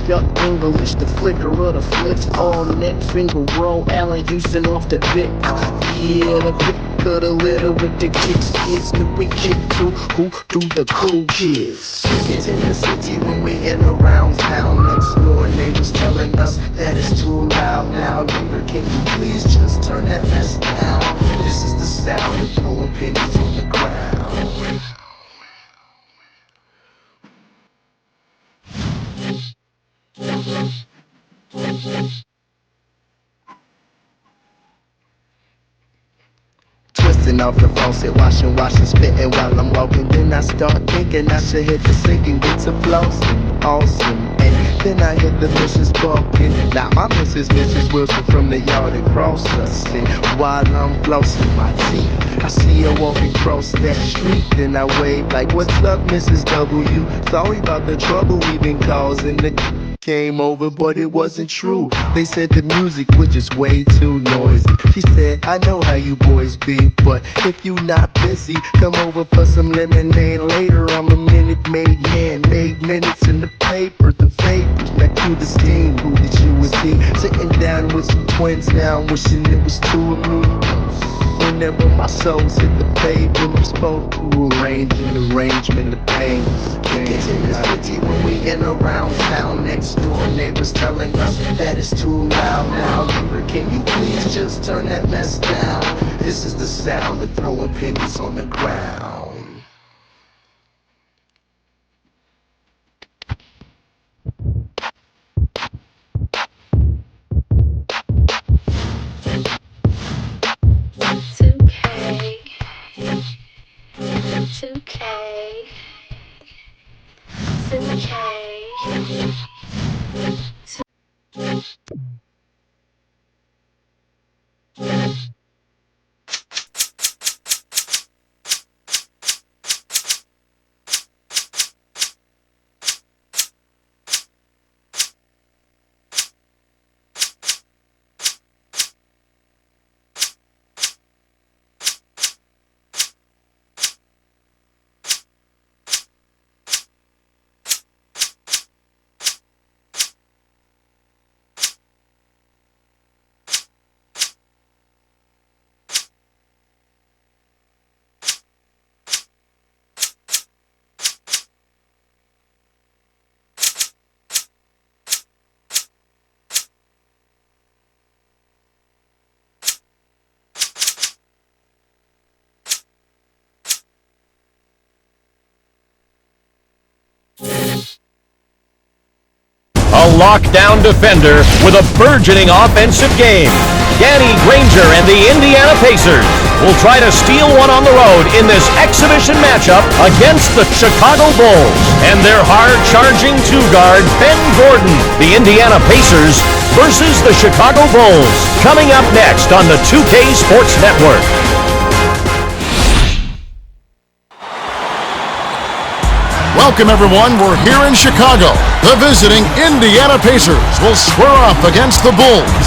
Yuck, English, the flicker of the flicks. All neck, finger roll, Allen Houston off the dick. Yeah, the pick of the litter with the kicks. Kids that we kick to, who do the cool kids. It's in the city when we in around town. Next door neighbors telling us that it's too loud now. Neighbor, can you please just turn that mess down? This is the sound of throwing pennies on the ground. Twisting off the faucet, washing, spitting while I'm walking. Then I start thinking I should hit the sink and get to flossing. Awesome. And then I hit the missus barking. Now my Mrs. Wilson from the yard across us. And while I'm flossing my teeth, I see her walking across that street. Then I wave like, what's up, Mrs. W? Sorry about the trouble we've been causing. The came over, but it wasn't true. They said the music was just way too noisy. She said, I know how you boys be, but if you not busy, come over for some lemonade later. I'm a Minute Maid man, made minutes in the paper, the vapors, back to the steam. Who that you would see sitting down with some twins now, wishing it was two of me. Whenever my soul's hit the pavement, I'm supposed to arrange an arrangement of pain. It's in the city when we in around town. Next door neighbors telling us that it's too loud now. Neighbor, can you please just turn that mess down? This is the sound of throwing pennies on the ground. It's okay. It's okay. A lockdown defender with a burgeoning offensive game. Granger and the Indiana Pacers will try to steal one on the road in this exhibition matchup against the Chicago Bulls and their hard-charging two-guard Ben Gordon. The Indiana Pacers versus the Chicago Bulls. Coming up next on the 2K Sports Network. Welcome everyone, we're here in Chicago. The visiting Indiana Pacers will square off against the Bulls.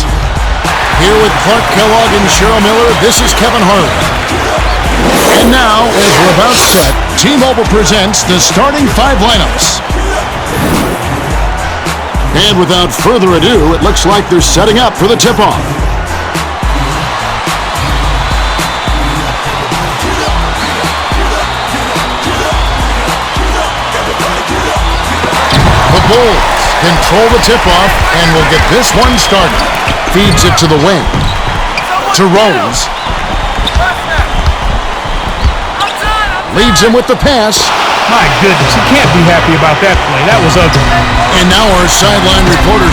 Here with Clark Kellogg and Cheryl Miller, this is Kevin Harlan. And now, as we're about set, T-Mobile presents the starting five lineups. And without further ado, it looks like they're setting up for the tip-off. The Bulls control the tip-off and will get this one started. Feeds it to the wing. To Rose. Leads him with the pass. My goodness, he can't be happy about that play. That was ugly. And now our sideline reporter,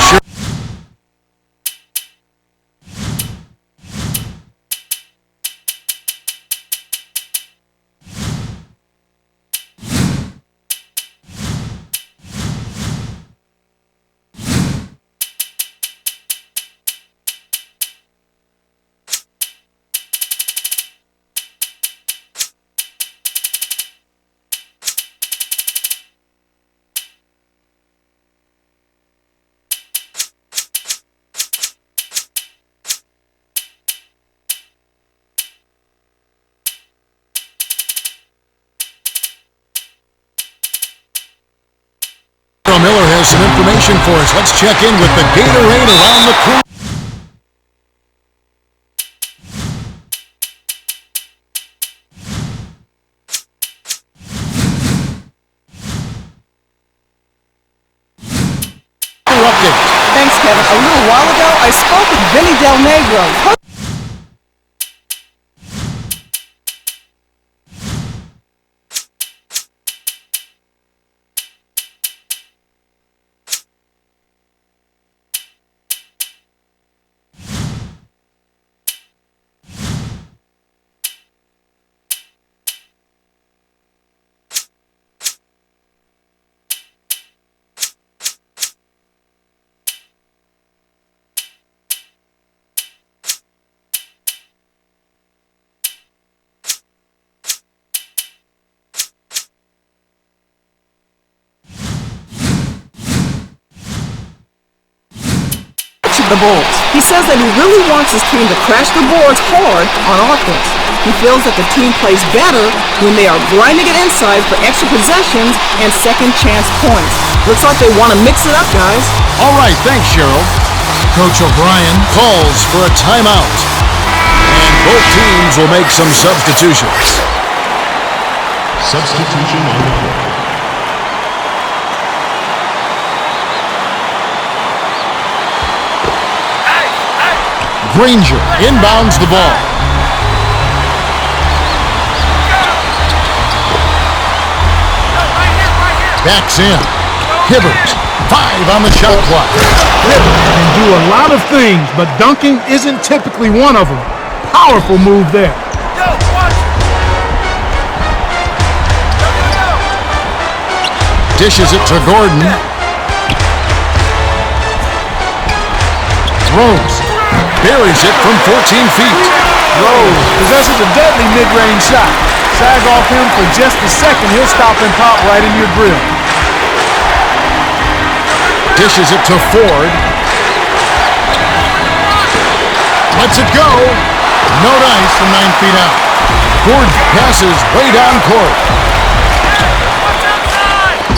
some information for us. Let's check in with the Gatorade around the court. Thanks, Kevin. A little while ago, I spoke with Vinny Del Negro. The Bulls. He says that he really wants his team to crash the boards hard on offense. He feels that the team plays better when they are grinding it inside for extra possessions and second chance points. Looks like they want to mix it up, guys. All right, thanks, Cheryl. Coach O'Brien calls for a timeout. And both teams will make some substitutions. Substitution on the court. Granger inbounds the ball. Backs in. Hibbert, 5 on the shot clock. Hibbert can do a lot of things, but dunking isn't typically one of them. Powerful move there. Dishes it to Gordon. Throws. Buries it from 14 feet. Rose possesses a deadly mid-range shot. Sag off him for just a second. He'll stop and pop right in your grill. Dishes it to Ford. Lets it go. No dice from 9 feet out. Gordon passes way down court.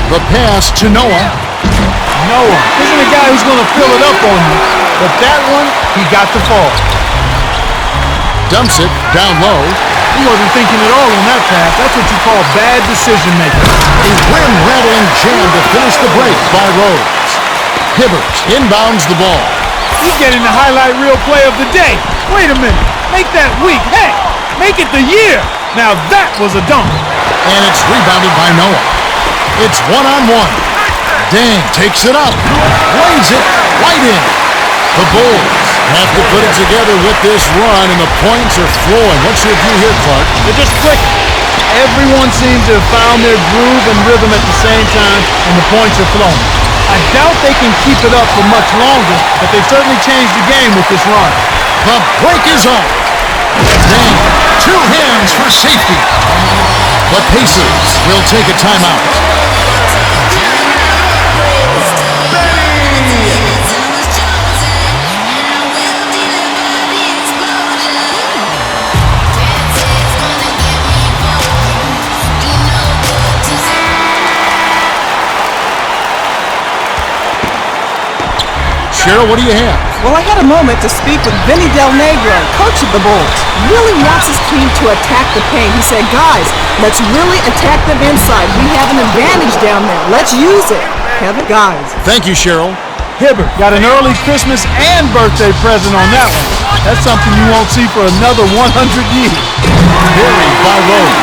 The pass to Noah. Noah isn't a guy who's going to fill it up on you, but that one, he got the fall. Dumps it down low. He wasn't thinking at all on that pass. That's what you call bad decision making. A rim-rattling jam to finish the break by Rose. Hibbert inbounds the ball. He's getting the highlight reel play of the day. Wait a minute. Make that week. Hey, make it the year. Now that was a dunk. And it's rebounded by Noah. It's one-on-one. Dang takes it up. Lays it right in. The Bulls have to put it together with this run, and the points are flowing. What's your view here, Clark? They're just clicking. Everyone seems to have found their groove and rhythm at the same time, and the points are flowing. I doubt they can keep it up for much longer, but they've certainly changed the game with this run. The break is on. Dang, 2 hands for safety. The Pacers will take a timeout. Cheryl, what do you have? Well, I had a moment to speak with Vinny Del Negro, coach of the Bulls. Really wants his team to attack the paint. He said, guys, let's really attack them inside. We have an advantage down there. Let's use it. Kevin, guys. Thank you, Cheryl. Hibbert got an early Christmas and birthday present on that one. That's something you won't see for another 100 years. Buried by Rose.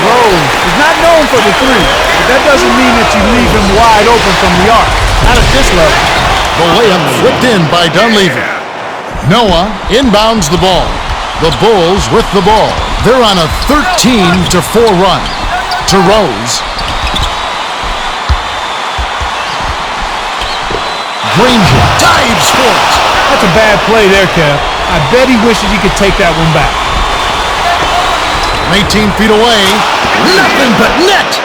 Rose is not known for the three, but that doesn't mean that you leave him wide open from the arc. Not at this level. The layup flipped in by Dunleavy. Noah inbounds the ball. The Bulls with the ball. They're on a 13-4 run. To Rose. Granger dives for it. That's a bad play there, Kev. I bet he wishes he could take that one back. 18 feet away. Nothing but net.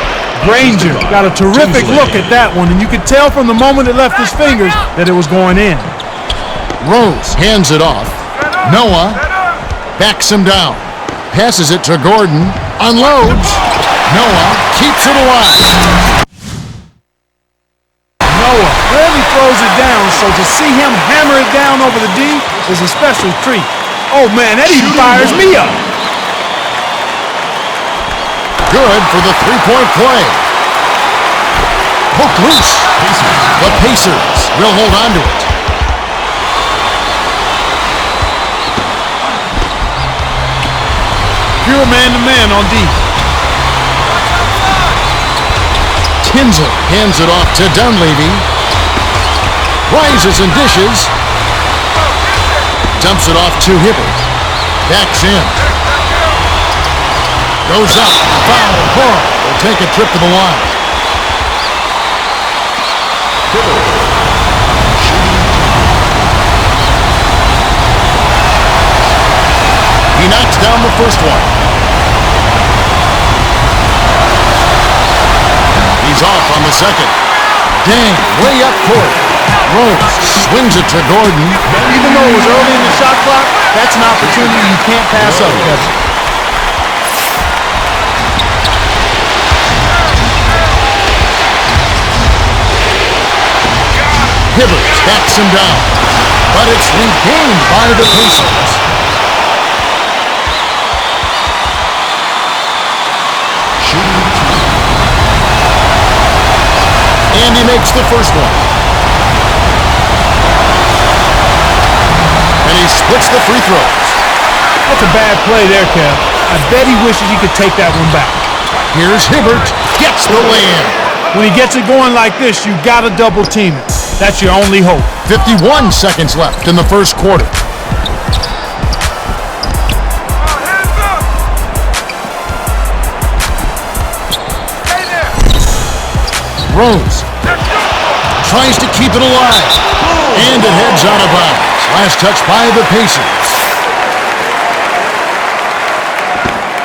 Granger got a terrific look at that one, and you could tell from the moment it left his fingers that it was going in. Rose hands it off. Noah backs him down. Passes it to Gordon. Unloads. Noah keeps it alive. Noah rarely throws it down, so to see him hammer it down over the D is a special treat. Oh man, that even fires me up. Good for the three-point play. Hook loose. The Pacers will hold on to it. Pure man-to-man on D. Tinsley hands it off to Dunleavy. Rises and dishes. Dumps it off to Hibbert. Backs in. Goes up. Foul. Carl will take a trip to the line. He knocks down the first one. He's off on the second. Dang, way up court. Rose swings it to Gordon. Even though it was early in the shot clock, that's an opportunity you can't pass up, Kevin. Hibbert backs him down, but it's regained by the Pacers. And he makes the first one. And he splits the free throws. That's a bad play there, Kev. I bet he wishes he could take that one back. Here's Hibbert, gets the lay-in. When he gets it going like this, you gotta double team it. That's your only hope. 51 seconds left in the first quarter. Rose tries to keep it alive, and it heads out of bounds. Last touch by the Pacers.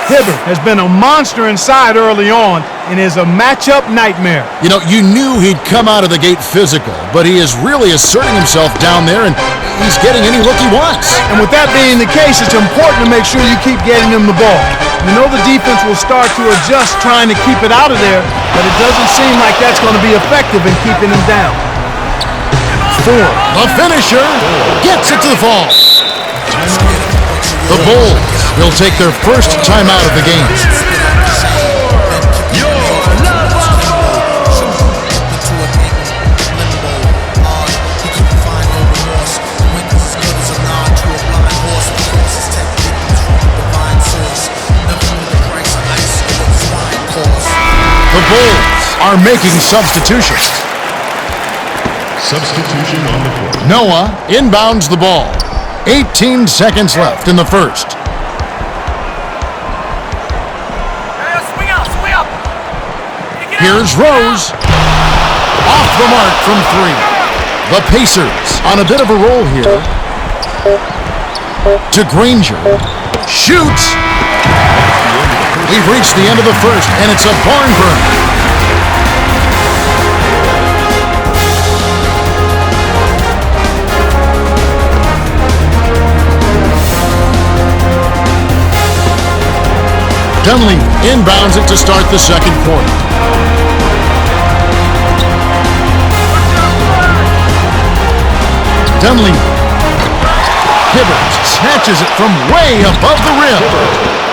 Hibbert has been a monster inside early on and is a matchup nightmare. You know, you knew he'd come out of the gate physical, but he is really asserting himself down there, and he's getting any look he wants. And with that being the case, it's important to make sure you keep getting him the ball. You know the defense will start to adjust trying to keep it out of there, but it doesn't seem like that's going to be effective in keeping him down. Ford, the finisher, gets it to the fall. The Bulls will take their first timeout of the game. The Bulls are making substitutions. Substitution on the court. Noah inbounds the ball. 18 seconds left in the first. Here's Rose. Off the mark from three. The Pacers on a bit of a roll here. To Granger. Shoots. We've reached the end of the first, and it's a barn burner. Dunleavy inbounds it to start the second quarter. Dunleavy. Hibbert snatches it from way above the rim.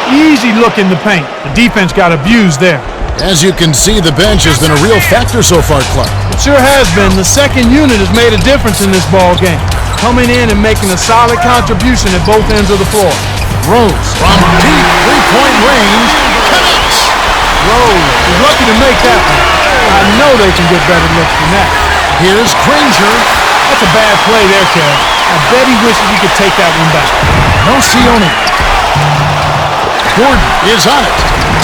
Easy look in the paint. The defense got abused there. As you can see, the bench has been a real factor so far, Clark. It sure has been. The second unit has made a difference in this ball game, coming in and making a solid contribution at both ends of the floor. Rose from deep three-point range connects. Rose is lucky to make that one. I know they can get better looks than that. Here's Granger. That's a bad play there, Kev. I bet he wishes he could take that one back. No Sione. Gordon is on it.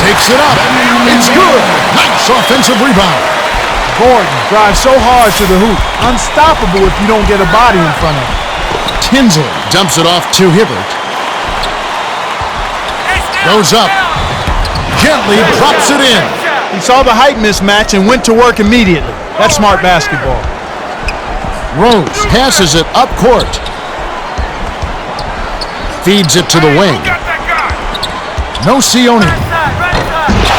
Takes it up. It's good. Nice offensive rebound. Gordon drives so hard to the hoop. Unstoppable if you don't get a body in front of him. Tinsley dumps it off to Hibbert. Goes up. Gently drops it in. He saw the height mismatch and went to work immediately. That's smart basketball. Rose passes it up court. Feeds it to the wing. No Sione.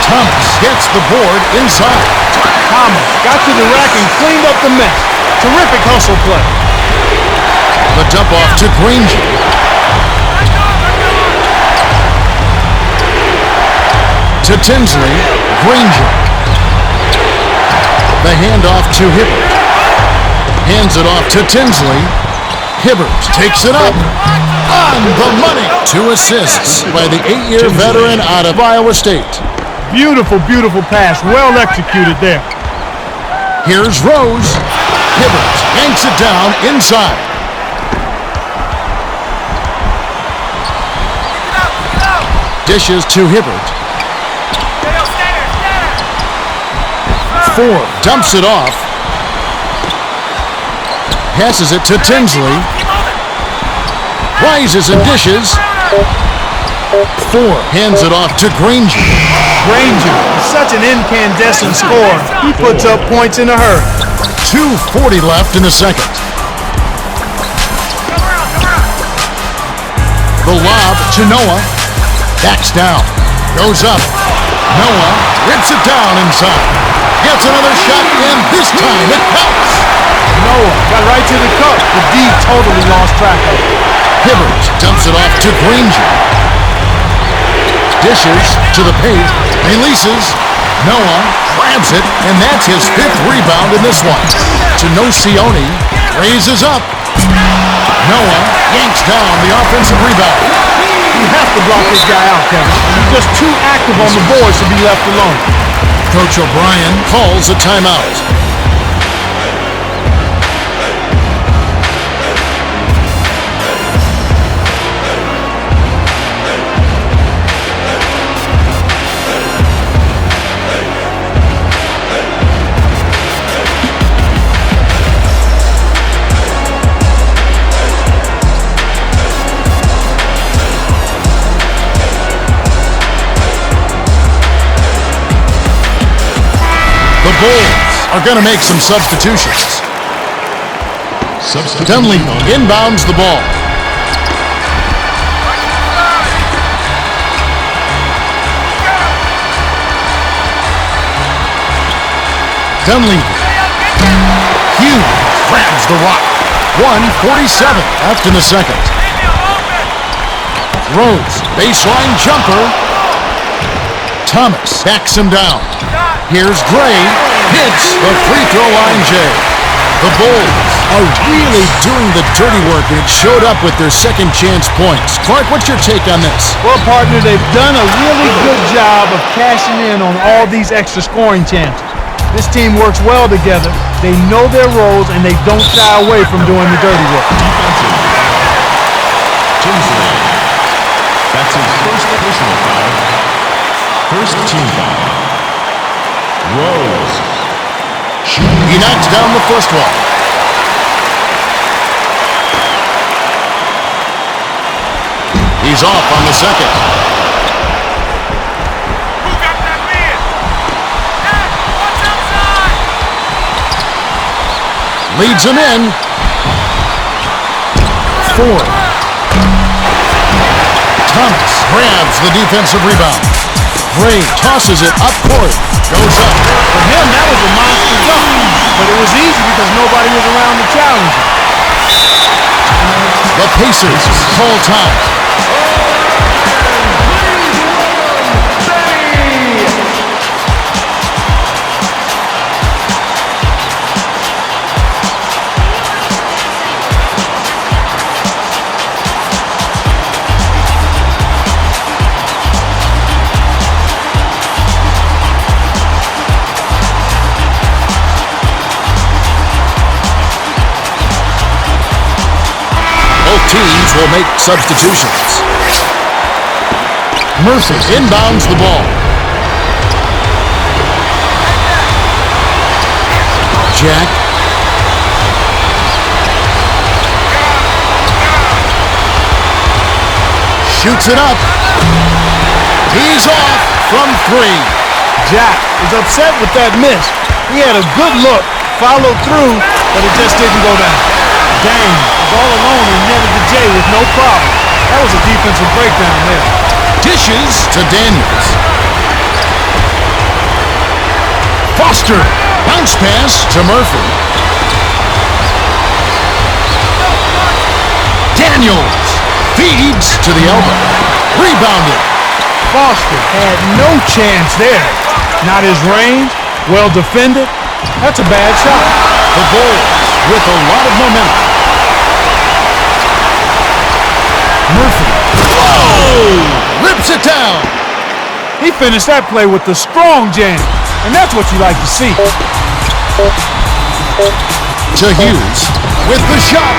Thomas gets the board inside. Thomas got to the rack and cleaned up the mess. Terrific hustle play. The dump off to Granger. To Tinsley. Granger. The handoff to Hibbert. Hands it off to Tinsley. Hibbert takes it up. On the money. 2 assists by the 8-year veteran out of Iowa State. Beautiful, beautiful pass. Well executed there. Here's Rose. Hibbert yanks it down inside. Dishes to Hibbert. Ford dumps it off. Passes it to Tinsley. Rises and dishes. Ford hands it off to Granger. Granger is such an incandescent scorer. He puts up points in a hurry. 2:40 left in the second. The lob to Noah. Backs down. Goes up. Noah rips it down inside. Gets another shot, and this time it counts. Noah got right to the cup, but D totally lost track of it. Hibbert dumps it off to Granger. Dishes to the paint. Releases. Noah grabs it, and that's his 5th rebound in this one. To Nocioni. Raises up. Noah yanks down the offensive rebound. You have to block this guy out, Kevin. He's just too active on the boards to be left alone. Coach O'Brien calls a timeout. The Bulls are going to make some substitutions. Dunley inbounds the ball. Dunley. Hughes grabs the rock. 1:47 left in the second. Rose, baseline jumper. Thomas backs him down. Here's Gray, hits the free throw line, Jay. The Bulls are really doing the dirty work, and it showed up with their second chance points. Clark, what's your take on this? Well, partner, they've done a really good job of cashing in on all these extra scoring chances. This team works well together. They know their roles, and they don't shy away from doing the dirty work. Tinsley. That's his first personal foul. First team foul. Rose. He knocks down the first one. He's off on the second. Who got that man? Hey, watch outside! Leads him in. 4. Thomas grabs the defensive rebound. Gray tosses it up court. Goes up. For him, that was a monster dunk, but it was easy because nobody was around to challenge him. The Pacers call time. Teams will make substitutions. Murphy inbounds the ball. Jack. Shoots it up. He's off from 3. Jack is upset with that miss. He had a good look, followed through, but it just didn't go down. Dang is all alone and netted the J with no problem. That was a defensive breakdown there. Dishes to Daniels. Foster. Bounce pass to Murphy. Daniels feeds to the elbow. Rebounded. Foster had no chance there. Not his range, well defended. That's a bad shot. The Bulls with a lot of momentum. Murphy. Whoa! Rips it down. He finished that play with a strong jam, and that's what you like to see. To Hughes with the shot.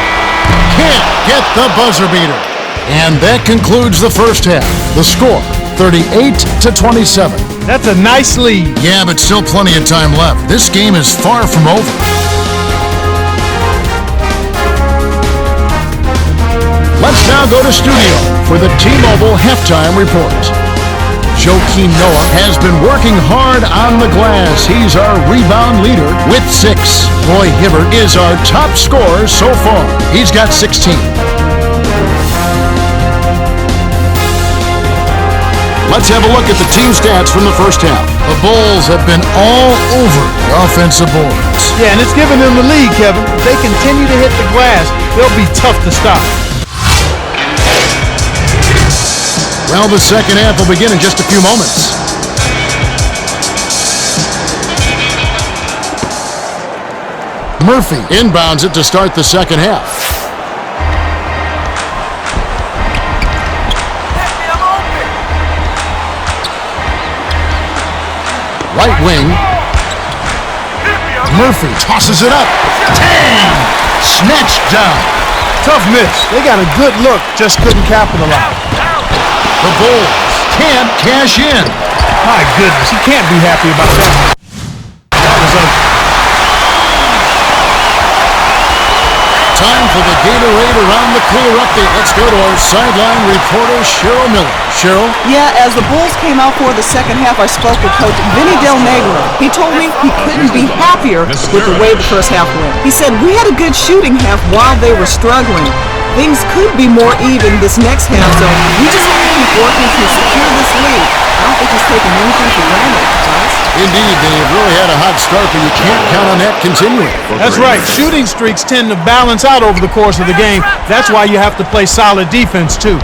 Can't get the buzzer beater. And that concludes the first half. The score, 38-27. That's a nice lead. Yeah, but still plenty of time left. This game is far from over. Let's now go to studio for the T-Mobile halftime report. Joakim Noah has been working hard on the glass. He's our rebound leader with 6. Roy Hibbert is our top scorer so far. He's got 16. Let's have a look at the team stats from the first half. The Bulls have been all over the offensive boards. Yeah, and it's giving them the lead, Kevin. If they continue to hit the glass, they'll be tough to stop. Well, the second half will begin in just a few moments. Murphy inbounds it to start the second half. Right wing. Murphy tosses it up. Dang! Snatched down. Tough miss. They got a good look, just couldn't capitalize. The Bulls can't cash in. My goodness, he can't be happy about that. That was a... Time for the Gatorade Around the Cooler update. Let's go to our sideline reporter, Cheryl Miller. Cheryl? Yeah, as the Bulls came out for the second half, I spoke with Coach Vinny Del Negro. He told me he couldn't be happier with the way the first half went. He said, we had a good shooting half while they were struggling. Things could be more even this next half, so we just have to keep working to secure this lead. I don't think he's taking anything for granted, guys. Indeed, they've really had a hot start, but you can't count on that continuing. That's right. Shooting streaks tend to balance out over the course of the game. That's why you have to play solid defense, too.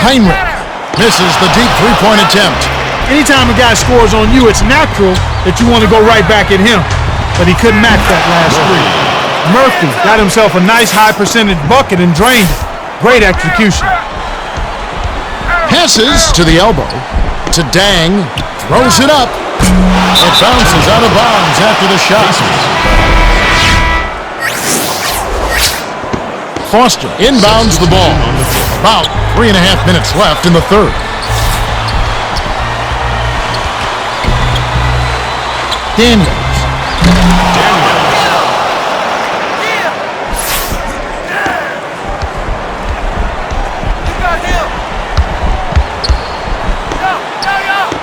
Heinrich misses the deep three-point attempt. Anytime a guy scores on you, it's natural that you want to go right back at him. But he couldn't match that last three. Murphy got himself a nice high-percentage bucket and drained it. Great execution. Passes to the elbow. To Dang. Throws it up. It bounces out of bounds after the shot. Foster inbounds the ball. About 3.5 minutes left in the third. Daniels.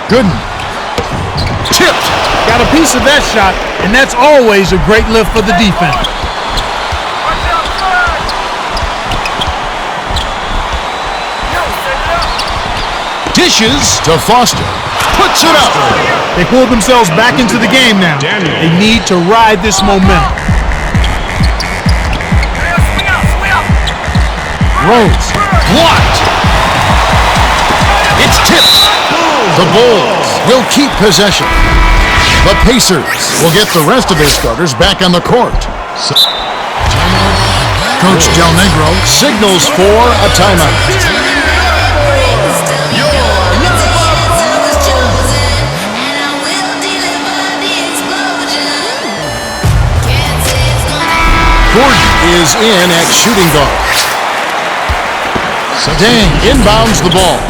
Gooden. Tipped. Got a piece of that shot, and that's always a great lift for the defense. Dishes to Foster. Puts it up. They pulled themselves back into the game now. They need to ride this momentum. Rose. Blocked. It's tipped. The Bulls will keep possession. The Pacers will get the rest of their starters back on the court. Coach Del Negro signals for a timeout. Gordon is in at shooting guard. Dang inbounds the ball.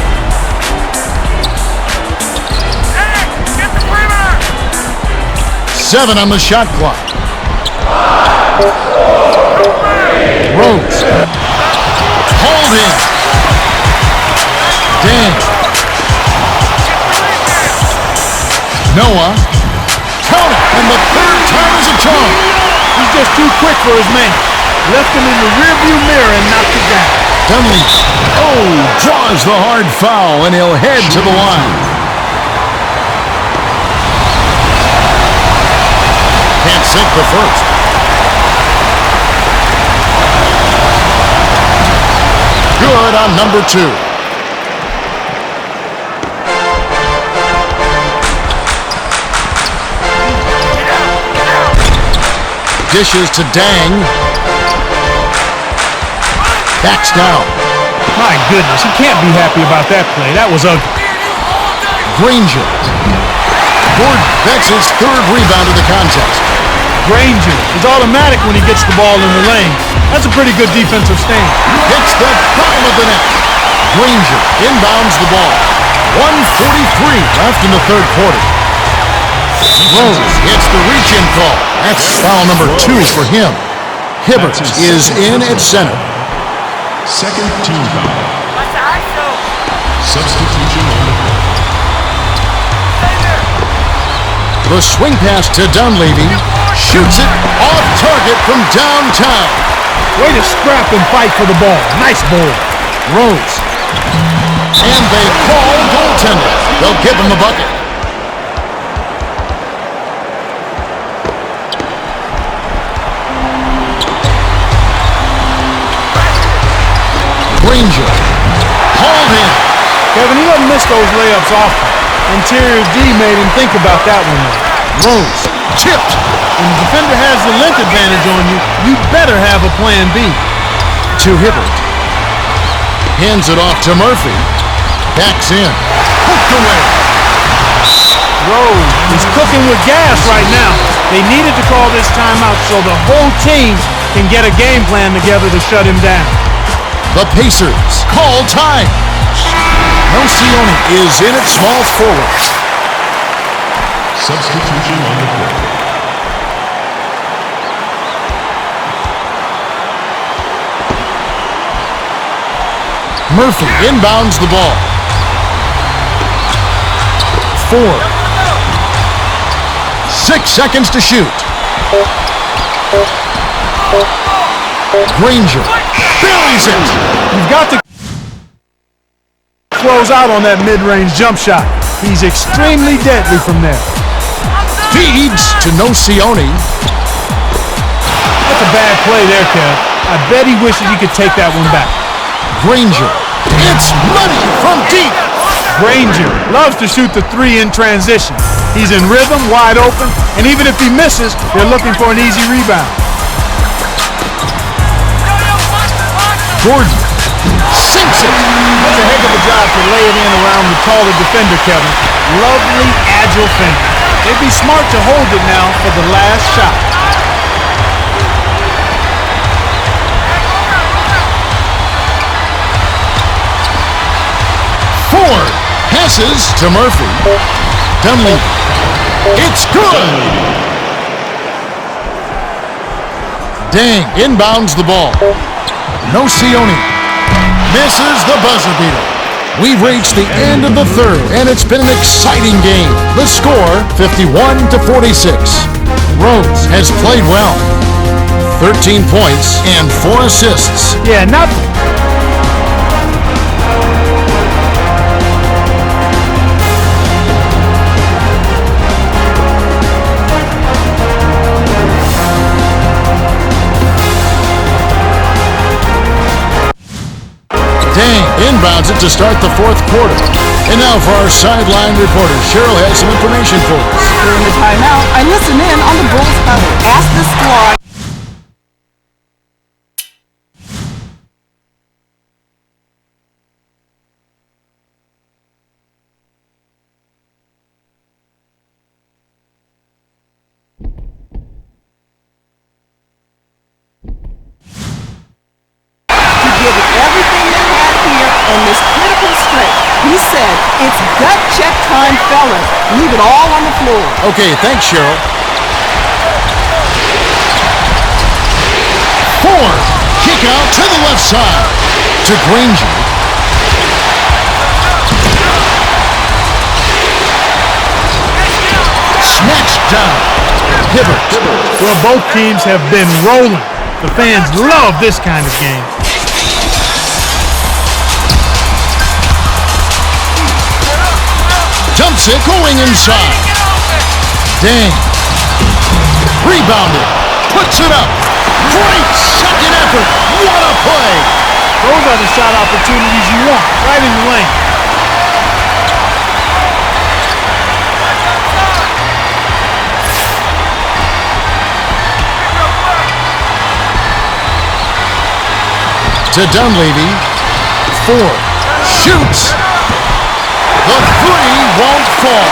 Get the perimeter! 7 on the shot clock. Rose. Holding. Dang. Noah. Count it. And the third time is a charm. He's just too quick for his man. Left him in the rearview mirror and knocked it down. Dunleavy. Oh, draws the hard foul, and he'll head to the line. sink the first. Good on number 2. Dishes to Dang. Backs down. My goodness, he can't be happy about that play. That was ugly. Granger. Gordon, that's his 3rd rebound of the contest. Granger is automatic when he gets the ball in the lane. That's a pretty good defensive stand. Hits the bottom of the net. Granger inbounds the ball. 1:43 left in the 3rd quarter. Rose gets the reach-in call. That's foul number 2 for him. Hibbert is in at center. Second team foul. Substitution on the court. The swing pass to Dunleavy. Shoots it off target from downtown. Way to scrap and fight for the ball. Nice ball. Rose. And they call goaltender. They'll give him the bucket. Granger. Hauled in. Kevin, he doesn't miss those layups often. Interior D made him think about that one though. Rose. Chipped. When the defender has the length advantage on you, you better have a plan B. To Hibbert. Hands it off to Murphy. Backs in. Hooked away. Rose is cooking with gas right now. They needed to call this timeout so the whole team can get a game plan together to shut him down. The Pacers call time. Nocioni is in at small forward. Substitution on the court. Murphy inbounds the ball. 4. 6 seconds to shoot. Granger buries it. You've got to close out on that mid-range jump shot. He's extremely deadly from there. Feeds to Nocioni. That's a bad play there, Kev. I bet he wishes he could take that one back. Granger. It's money from deep. Granger loves to shoot the 3 in transition. He's in rhythm, wide open, and even if he misses, they're looking for an easy rebound. Gordon sinks it. That's a heck of a job to lay it in around the taller defender, Kevin. Lovely, agile finger. They'd be smart to hold it now for the last shot. Ford passes to Murphy. Dunleavy. It's good. Dang inbounds the ball. Nocioni misses the buzzer beater. We've reached the end of the 3rd, and it's been an exciting game. The score, 51-46. Rose has played well. 13 points and 4 assists. Yeah, not... Inbounds it to start the 4th quarter. And now for our sideline reporter, Cheryl has some information for us. During the timeout, I listen in on the Bulls huddle. Ask the squad. It's gut check time, fellas. Leave it all on the floor. Okay, thanks, Cheryl. Ford, kick out to the left side. To Granger. Snatched down. Hibbert. Well, both teams have been rolling. The fans love this kind of game. Dumps it going inside. Dang. Rebounded. Puts it up. Great second effort. What a play. Those are the shot opportunities you want, right in the lane. To Dunleavy. Ford shoots. The three won't fall.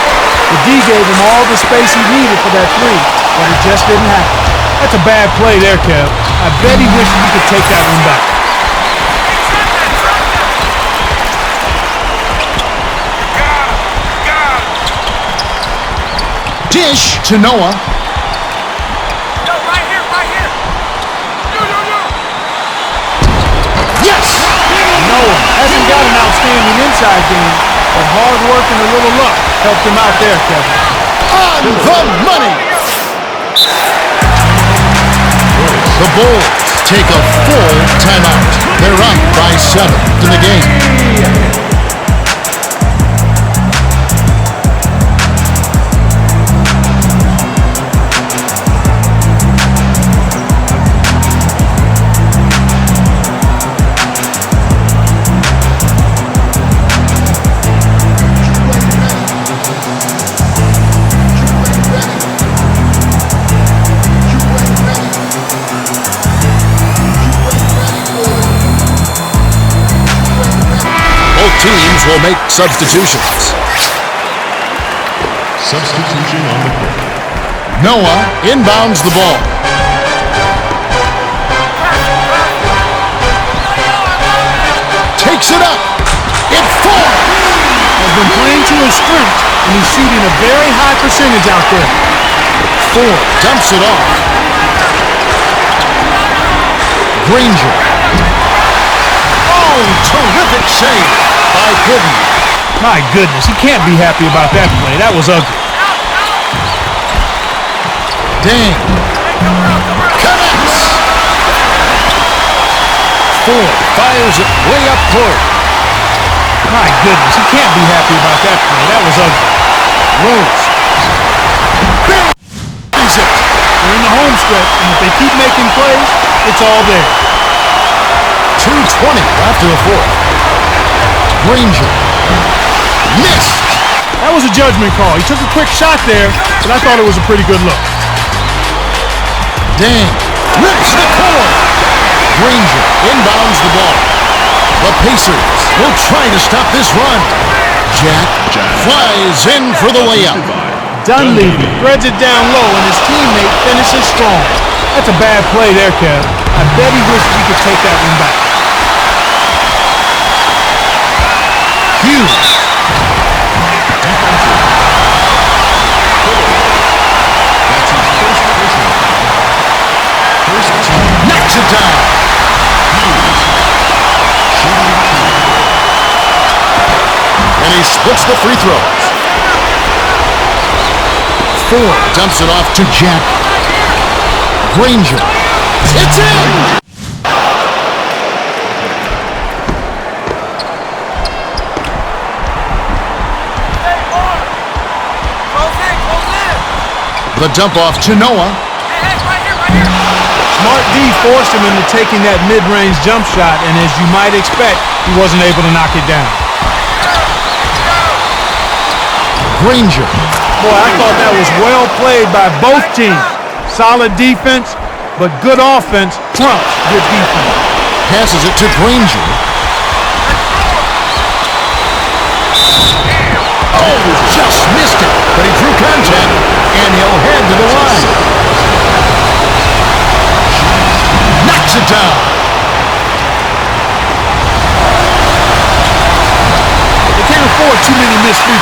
The D gave him all the space he needed for that three, but it just didn't happen. That's a bad play there, Kev. I bet he wished he could take that one back. Dish to Noah. Yo, right here, right here. Yes! Noah hasn't got an outstanding inside game, but hard work and a little luck helped him out there, Kevin. On the money! The Bulls take a full timeout. They're up by 7 in the game. Teams will make substitutions. Substitution on the court. Noah inbounds the ball. Takes it up. It falls. Has been playing to his strength, and he's shooting a very high percentage out there. Ford dumps it off. Granger. Oh, terrific save by Hibbert. My goodness, he can't be happy about that play. That was ugly. Dang. Connects. Ford fires it way up court. My goodness, he can't be happy about that play. That was ugly. Rose. Buries it. They're in the home stretch, and if they keep making plays, it's all there. 2:20 after the fourth. Granger. Missed. That was a judgment call. He took a quick shot there, but I thought it was a pretty good look. Dang. Rips the cord. Granger inbounds the ball. The Pacers will try to stop this run. Jack flies in for the layup. Dunleavy threads it down low, and his teammate finishes strong. That's a bad play there, Kev. I bet he wishes he could take that one back. Hughes. Knocks it down. And he splits the free throws. Ford dumps it off to Jack. Granger. It's in! The dump off to Noah. Smart D forced him into taking that mid-range jump shot, and as you might expect, he wasn't able to knock it down. Granger. Boy, I thought that was well played by both teams. Solid defense, but good offense trumps good defense. Passes it to Granger. Oh, just missed it, but he drew contact, and he'll head to the line. Knocks it down. They can't afford too many missed free